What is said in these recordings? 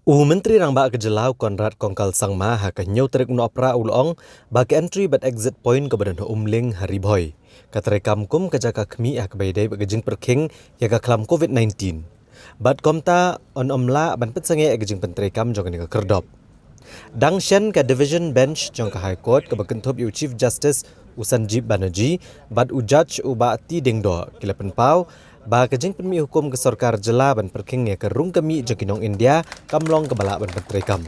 Menteri Rangba Kejelau Konrad Kongkal Sangma hakanyau terik unopra ulong bagi entry but exit point ke badan umling hari boy. Katrekam kum kejaka kemi akbaidai bagajing perking yaga kelam COVID-19. Bat komta on omla ban petsange agajing pentrekam jong ni kerdop. Dangshan ke division bench jong ke high court ke bakentup yu Chief Justice Usanjib Banerjee bat ujaj ubati dingdo kila penpau ba kejing penmi hukum ke Sarkar Jela ban perking ya ke rung kemi jengkinong India kamlong ke balak ban pentrekam.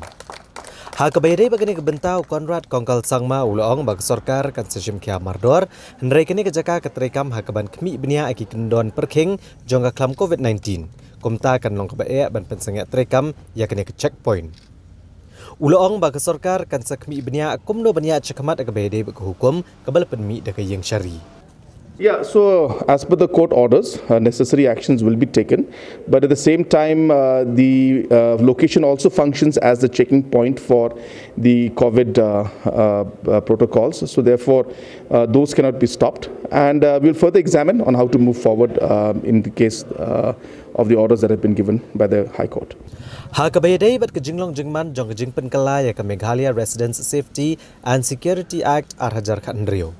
Ha kebayadai bagani kebentau Konrad Kongkal Sangma ulong bag Sarkar kan sesim kia mardor hendrai kini kejaka ketrekam ha keban kemi benia aki kendon perking jong ke kelam COVID-19. Kumta kan long kebae ban pensengek trekam ya kini ke checkpoint. Ulong bag Sarkar kan sekmi benia kumno benia cekamat kebayadai bag hukum kebal penmi deke yang syari. Yeah, so as per the court orders, necessary actions will be taken. But at the same time, the location also functions as the checking point for the COVID protocols. So therefore, those cannot be stopped. And we'll further examine on how to move forward in the case of the orders that have been given by the High Court. Ha kabayadai bat kejinglong jingman jong kejing penkala ya ke Meghalaya Residence Safety and Security Act arhajar khandrio.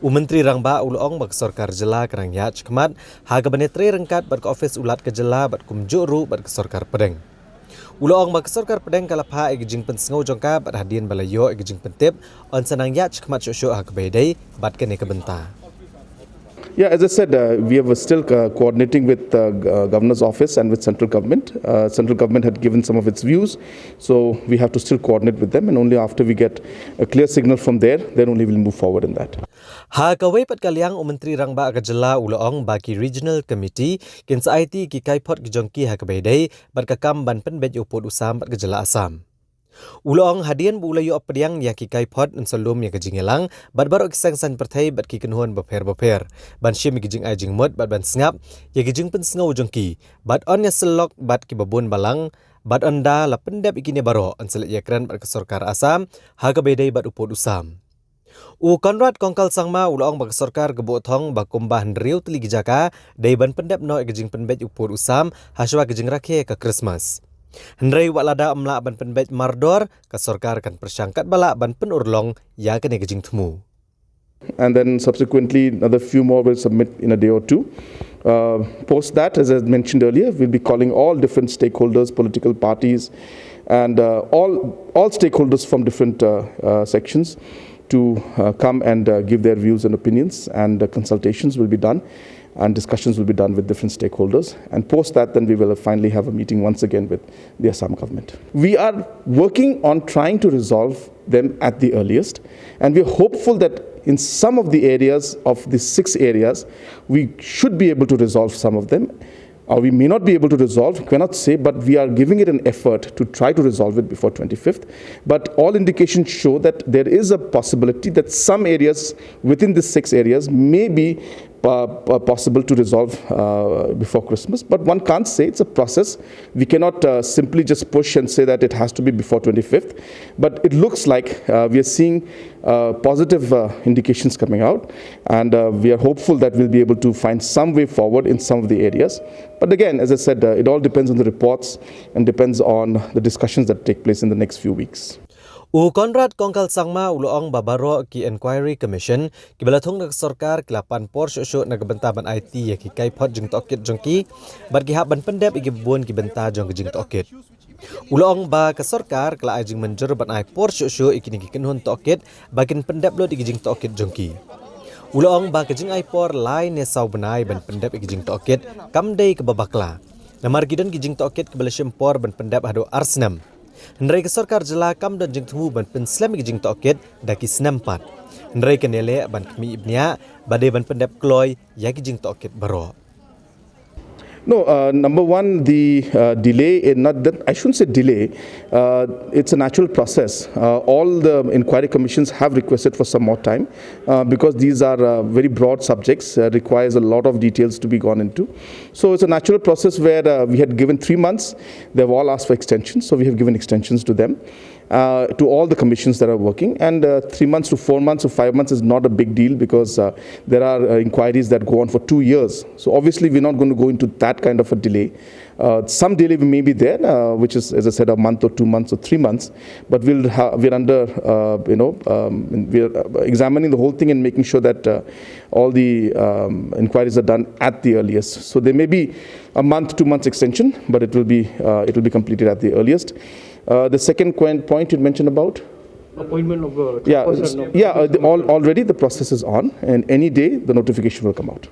Menteri Rangba ulong bag Sarkar Jela kerang yach kemat ha kabanetre rengkat bat ke office ulat ke Jela bat kumjuru bat ke Sarkar Pedeng. Ulong bag Sarkar Pedeng kalapha egijing pensengau jongka bat hadian balayo egijing pentip on senang yach kemat syuk ha kabayadai bat kene kebenta. Yeah, as I said, we are still coordinating with the Governor's Office and with central government. Central government had given some of its views, so we have to still coordinate with them, and only after we get a clear signal from there, then only we'll move forward in that. Ha kawai pat kaliang Menteri Rangba Kejela ulong bagi Regional Committee kinsa IT ki kaipot gejongki ha kabaidai bat kakam ban penbet upod usam bat Kejela Asam. Ulong hadian bulayo opediang ya ki kaipot ensolum ya kejingelang bat baro kisangsan pertai bat ki kenhuan beper ban syim gijing ajing mot bat ban sengap ya gijing pensengau jongki bat on ya selok bat ki babun balang bat onda la pendap ikine baro enselet ya kran bat ke Sarkar Asam ha kabaidai bat upod usam. Konrad Kongkal Sangma ulong bag Sarkar gebok thong bag kumbah hendriu teli gijaka dai ban pendap no gejing penbet upod usam haswa gejing rakhe ke Christmas. Hendrai walada amla ban penbet mardor ke Sarkar kan persangkat balak ban penurlong ya kene gejing temu. And then subsequently another few more will submit in a day or two. Post that, as I mentioned earlier, we'll be calling all different stakeholders, political parties, and all stakeholders from different sections to come and give their views and opinions, and consultations will be done and discussions will be done with different stakeholders, and post that then we will finally have a meeting once again with the Assam government. We are working on trying to resolve them at the earliest, and we are hopeful that in some of the areas of the 6 areas we should be able to resolve some of them, or we may not be able to resolve, cannot say, but we are giving it an effort to try to resolve it before 25th. But all indications show that there is a possibility that some areas within the 6 areas may be possible to resolve before Christmas, but one can't say. It's a process. We cannot simply just push and say that it has to be before 25th, but it looks like we are seeing positive indications coming out, and we are hopeful that we'll be able to find some way forward in some of the areas. But again, as I said, it all depends on the reports and depends on the discussions that take place in the next few weeks. Konrad Kongkal Sangma ulong babaro ki Inquiry Commission ki balathong nak Sarkar kelapan por syuk nak bentaban IT ya ki kaipot jeng tokit jongki bar ki hab ban pendap igi bun ki benta jong jeng tokit. Ulong ba ke Sarkar kela ajing menjur ban ai por syuk ikini ki kenhun tokit bakin pendap lo igi jeng tokit jongki. Ulong ba ke jeng ai por lain ne sau benai ban pendap igi jeng tokit kamdei ke babakla. Namar gidan ki jeng tokit ke balashim por ban pendap hado Arsenam. Hendrai ke Sarkar Jela kam dan jeng temu ban penslam gijing tokit daki senampat. Hendrai ke nele ban kemi ibnia badai ban pendap kloy ya gijing tokit baro. No, number one, the delay, not that I shouldn't say delay, it's a natural process. All the inquiry commissions have requested for some more time because these are very broad subjects, requires a lot of details to be gone into. So it's a natural process where we had given 3 months, they've all asked for extensions, so we have given extensions to them. to all the commissions that are working. And 3 months to 4 months to 5 months is not a big deal because there are inquiries that go on for 2 years. So obviously we're not going to go into that kind of a delay. Some delay may be there, which is, as I said, a month or 2 months or 3 months. But we're under, we're examining the whole thing and making sure that all the inquiries are done at the earliest. So there may be a month, 2 months extension, but it will be completed at the earliest. The second point you mentioned about. Appointment of already the process is on, and any day the notification will come out.